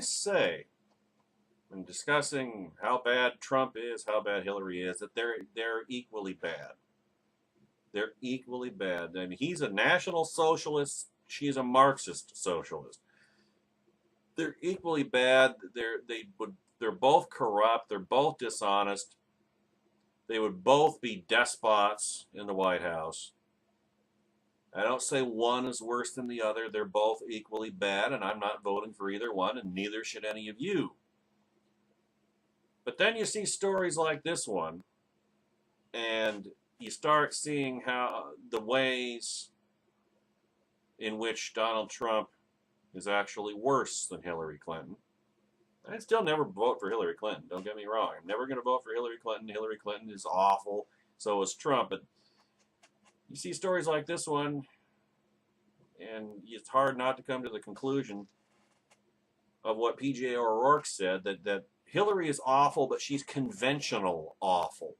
always say, when discussing how bad Trump is, how bad Hillary is, that they're equally bad. They're equally bad. I mean, he's a National Socialist. She's a Marxist socialist. They're equally bad. They're both corrupt. They're both dishonest. They would both be despots in the White House. I don't say one is worse than the other. They're both equally bad, and I'm not voting for either one, and neither should any of you. But then you see stories like this one, and you start seeing how the ways in which Donald Trump is actually worse than Hillary Clinton. I'd still never vote for Hillary Clinton, don't get me wrong. I'm never going to vote for Hillary Clinton. Hillary Clinton is awful, so is Trump. But you see stories like this one, and it's hard not to come to the conclusion of what P.J. O'Rourke said, that Hillary is awful, but she's conventional awful.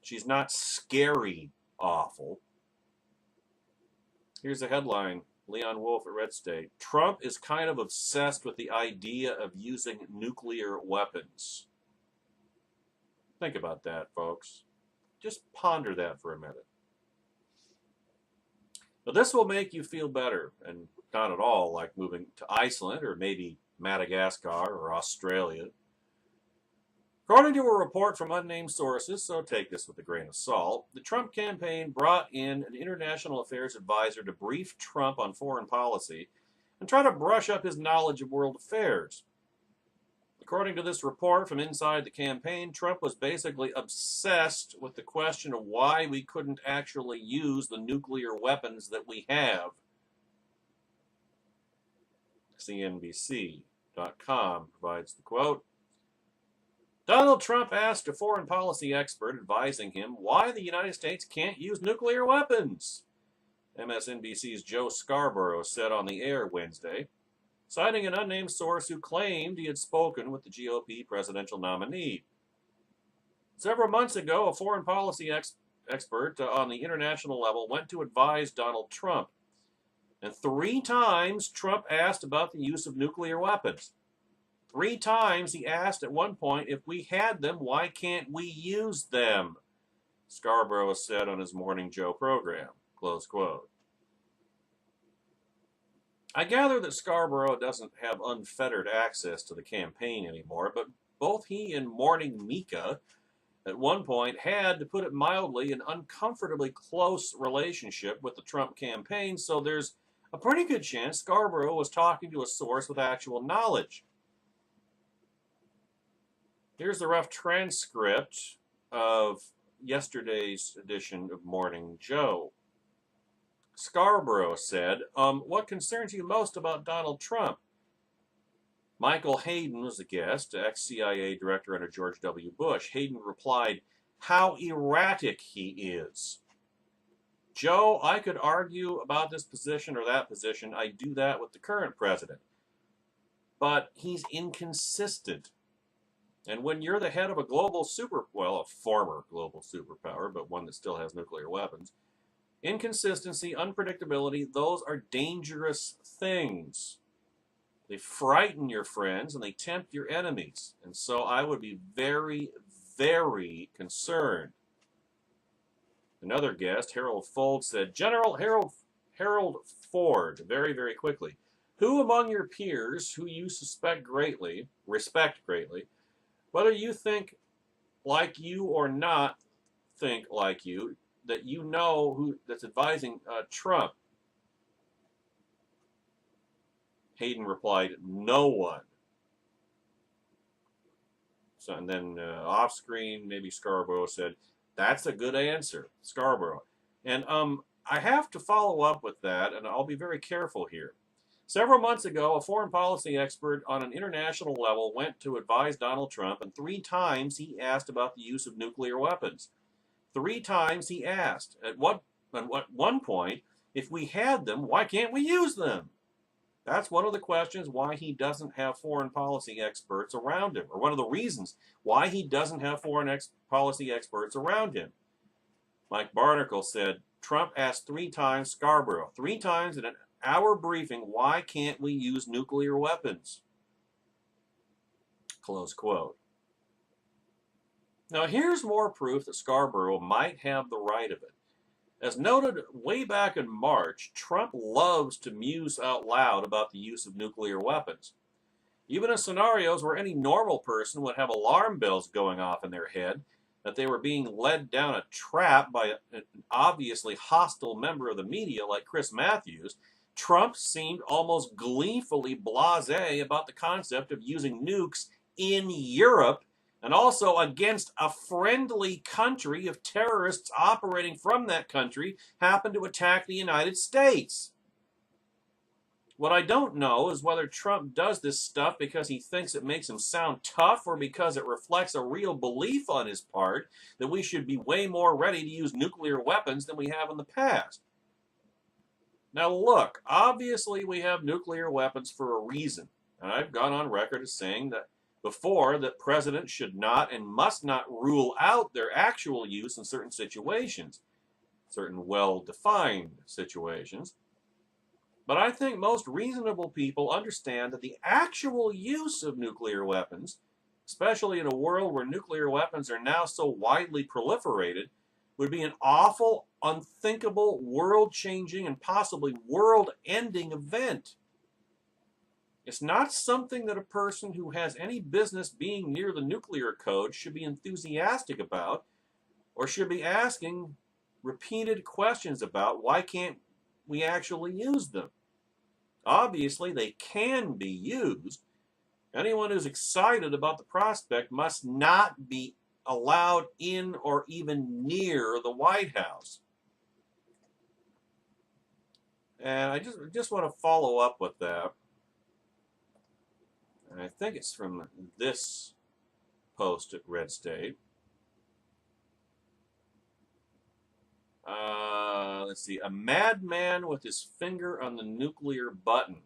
She's not scary awful. Here's a headline, Leon Wolf at Red State. Trump is kind of obsessed with the idea of using nuclear weapons. Think about that, folks. Just ponder that for a minute. But this will make you feel better, and not at all like moving to Iceland or maybe Madagascar or Australia. According to a report from unnamed sources, so take this with a grain of salt, the Trump campaign brought in an international affairs advisor to brief Trump on foreign policy and try to brush up his knowledge of world affairs. According to this report from inside the campaign, Trump was basically obsessed with the question of why we couldn't actually use the nuclear weapons that we have. CNBC.com provides the quote. Donald Trump asked a foreign policy expert advising him why the United States can't use nuclear weapons. MSNBC's Joe Scarborough said on the air Wednesday, citing an unnamed source who claimed he had spoken with the GOP presidential nominee. Several months ago, a foreign policy expert on the international level went to advise Donald Trump. And 3 times Trump asked about the use of nuclear weapons. 3 times he asked at one point, if we had them, why can't we use them? Scarborough said on his Morning Joe program. Close quote. I gather that Scarborough doesn't have unfettered access to the campaign anymore, but both he and Morning Mika at one point had, to put it mildly, an uncomfortably close relationship with the Trump campaign, so there's a pretty good chance Scarborough was talking to a source with actual knowledge. Here's the rough transcript of yesterday's edition of Morning Joe. Scarborough said, what concerns you most about Donald Trump? Michael Hayden was the guest, ex-CIA director under George W. Bush. Hayden replied, how erratic he is. Joe, I could argue about this position or that position. I do that with the current president. But he's inconsistent. And when you're the head of a a former global superpower, but one that still has nuclear weapons, inconsistency, unpredictability, those are dangerous things. They frighten your friends and they tempt your enemies. And so I would be very, very concerned. Another guest, Harold Ford, said, General Harold Ford, very, very quickly, who among your peers who you respect greatly, whether you think like you or not think like you, that you know who that's advising Trump? Hayden replied, no one. So, and then off screen, maybe Scarborough said, that's a good answer, Scarborough. And I have to follow up with that, and I'll be very careful here. Several months ago, a foreign policy expert on an international level went to advise Donald Trump, and 3 times he asked about the use of nuclear weapons. 3 times he asked. At one point, if we had them, why can't we use them? That's one of the questions why he doesn't have foreign policy experts around him, or one of the reasons why he doesn't have foreign policy experts around him. Mike Barnacle said, Trump asked 3 times Scarborough, 3 times in an hour briefing, why can't we use nuclear weapons? Close quote. Now, here's more proof that Scarborough might have the right of it. As noted way back in March, Trump loves to muse out loud about the use of nuclear weapons. Even in scenarios where any normal person would have alarm bells going off in their head that they were being led down a trap by an obviously hostile member of the media like Chris Matthews, Trump seemed almost gleefully blasé about the concept of using nukes in Europe and also against a friendly country if terrorists operating from that country happen to attack the United States. What I don't know is whether Trump does this stuff because he thinks it makes him sound tough or because it reflects a real belief on his part that we should be way more ready to use nuclear weapons than we have in the past. Now look, obviously we have nuclear weapons for a reason, and I've gone on record as saying that before that presidents should not and must not rule out their actual use in certain situations, certain well-defined situations. But I think most reasonable people understand that the actual use of nuclear weapons, especially in a world where nuclear weapons are now so widely proliferated, would be an awful, unthinkable, world-changing, and possibly world-ending event. It's not something that a person who has any business being near the nuclear code should be enthusiastic about or should be asking repeated questions about. Why can't we actually use them? Obviously, they can be used. Anyone who's excited about the prospect must not be allowed in or even near the White House. And I just want to follow up with that. And I think it's from this post at Red State. Let's see. A madman with his finger on the nuclear button.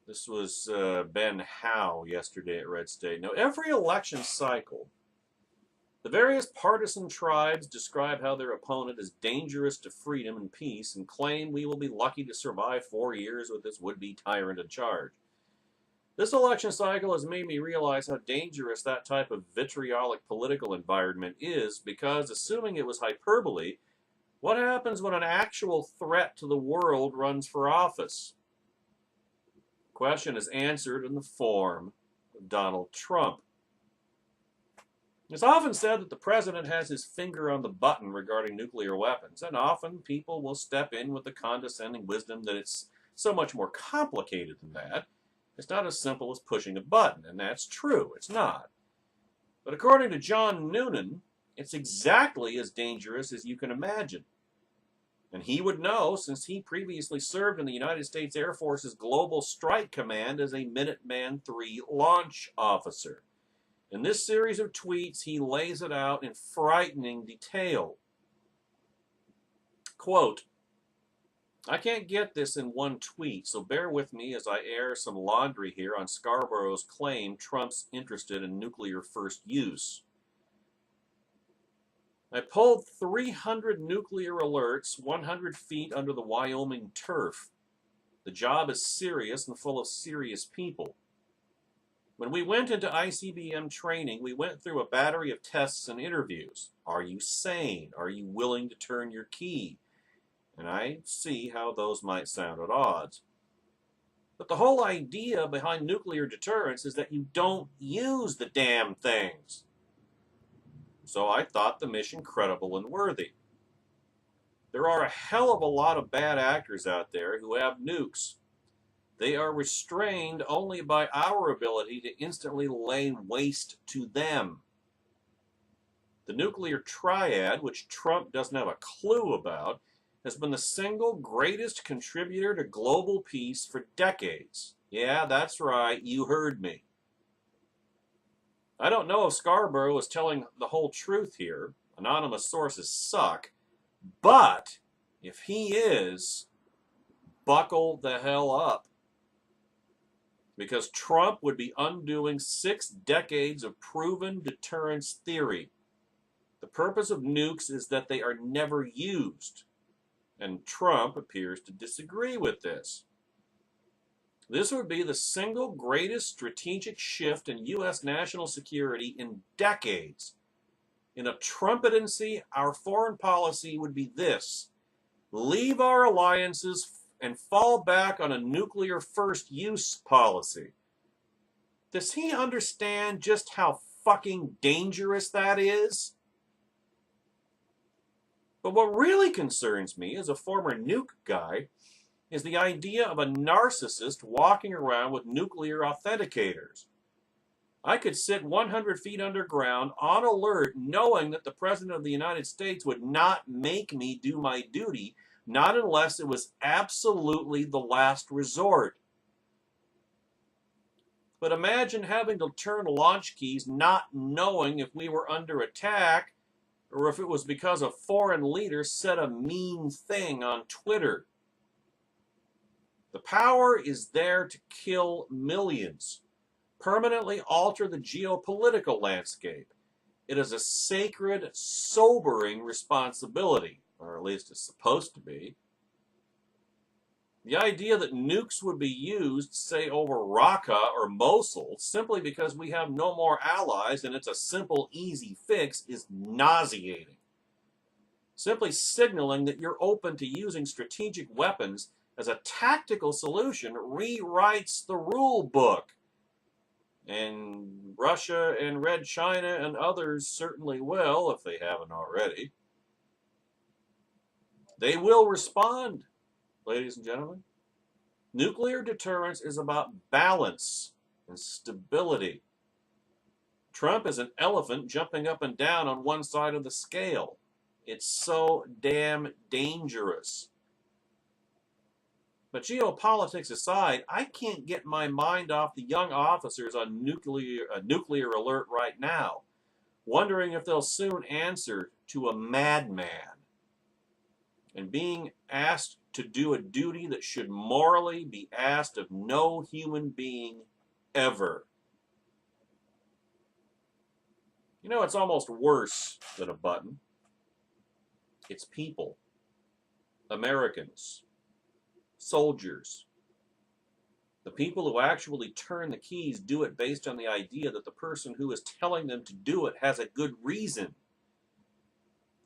This was Ben Howe yesterday at Red State. Now, every election cycle, the various partisan tribes describe how their opponent is dangerous to freedom and peace and claim we will be lucky to survive 4 years with this would-be tyrant in charge. This election cycle has made me realize how dangerous that type of vitriolic political environment is because, assuming it was hyperbole, what happens when an actual threat to the world runs for office? The question is answered in the form of Donald Trump. It's often said that the president has his finger on the button regarding nuclear weapons, and often people will step in with the condescending wisdom that it's so much more complicated than that. It's not as simple as pushing a button, and that's true, it's not. But according to John Noonan, it's exactly as dangerous as you can imagine. And he would know since he previously served in the United States Air Force's Global Strike Command as a Minuteman III launch officer. In this series of tweets, he lays it out in frightening detail. Quote, I can't get this in one tweet, so bear with me as I air some laundry here on Scarborough's claim Trump's interested in nuclear first use. I pulled 300 nuclear alerts 100 feet under the Wyoming turf. The job is serious and full of serious people. When we went into ICBM training, we went through a battery of tests and interviews. Are you sane? Are you willing to turn your key? And I see how those might sound at odds. But the whole idea behind nuclear deterrence is that you don't use the damn things. So I thought the mission credible and worthy. There are a hell of a lot of bad actors out there who have nukes. They are restrained only by our ability to instantly lay waste to them. The nuclear triad, which Trump doesn't have a clue about, has been the single greatest contributor to global peace for decades. Yeah, that's right, you heard me. I don't know if Scarborough is telling the whole truth here. Anonymous sources suck. But if he is, buckle the hell up. Because Trump would be undoing 6 decades of proven deterrence theory. The purpose of nukes is that they are never used. And Trump appears to disagree with this. This would be the single greatest strategic shift in U.S. national security in decades. In a Trumpetency, our foreign policy would be this: leave our alliances and fall back on a nuclear first use policy. Does he understand just how fucking dangerous that is? But what really concerns me as a former nuke guy is the idea of a narcissist walking around with nuclear authenticators. I could sit 100 feet underground on alert knowing that the President of the United States would not make me do my duty, not unless it was absolutely the last resort. But imagine having to turn launch keys not knowing if we were under attack or if it was because a foreign leader said a mean thing on Twitter. The power is there to kill millions, permanently alter the geopolitical landscape. It is a sacred, sobering responsibility, or at least it's supposed to be. The idea that nukes would be used, say, over Raqqa or Mosul, simply because we have no more allies and it's a simple, easy fix, is nauseating. Simply signaling that you're open to using strategic weapons as a tactical solution rewrites the rule book. And Russia and Red China and others certainly will, if they haven't already. They will respond, ladies and gentlemen. Nuclear deterrence is about balance and stability. Trump is an elephant jumping up and down on one side of the scale. It's so damn dangerous. But geopolitics aside, I can't get my mind off the young officers on nuclear alert right now, wondering if they'll soon answer to a madman and being asked to do a duty that should morally be asked of no human being ever. You know, it's almost worse than a button. It's people, Americans, soldiers. The people who actually turn the keys do it based on the idea that the person who is telling them to do it has a good reason.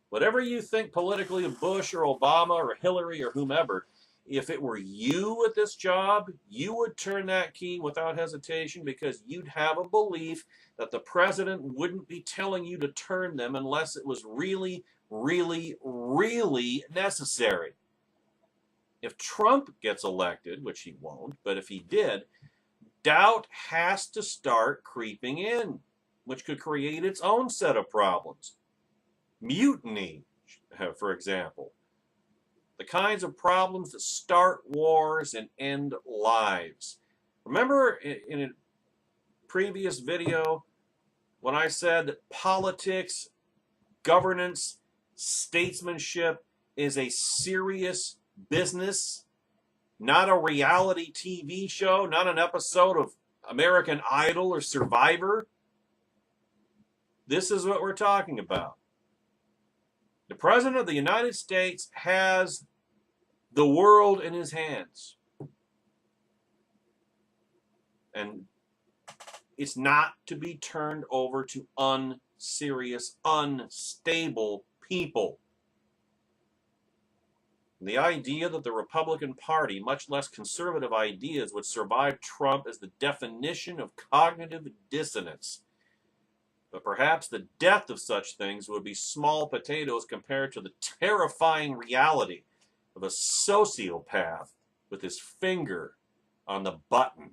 Whatever you think politically of Bush or Obama or Hillary or whomever, if it were you at this job, you would turn that key without hesitation because you'd have a belief that the president wouldn't be telling you to turn them unless it was really, really, really necessary. If Trump gets elected, which he won't, but if he did, doubt has to start creeping in, which could create its own set of problems. Mutiny, for example. The kinds of problems that start wars and end lives. Remember in a previous video when I said that politics, governance, statesmanship is a serious business, not a reality TV show, not an episode of American Idol or Survivor? This is what we're talking about. The President of the United States has the world in his hands. And it's not to be turned over to unserious, unstable people. The idea that the Republican Party, much less conservative ideas, would survive Trump is the definition of cognitive dissonance. But perhaps the death of such things would be small potatoes compared to the terrifying reality of a sociopath with his finger on the button.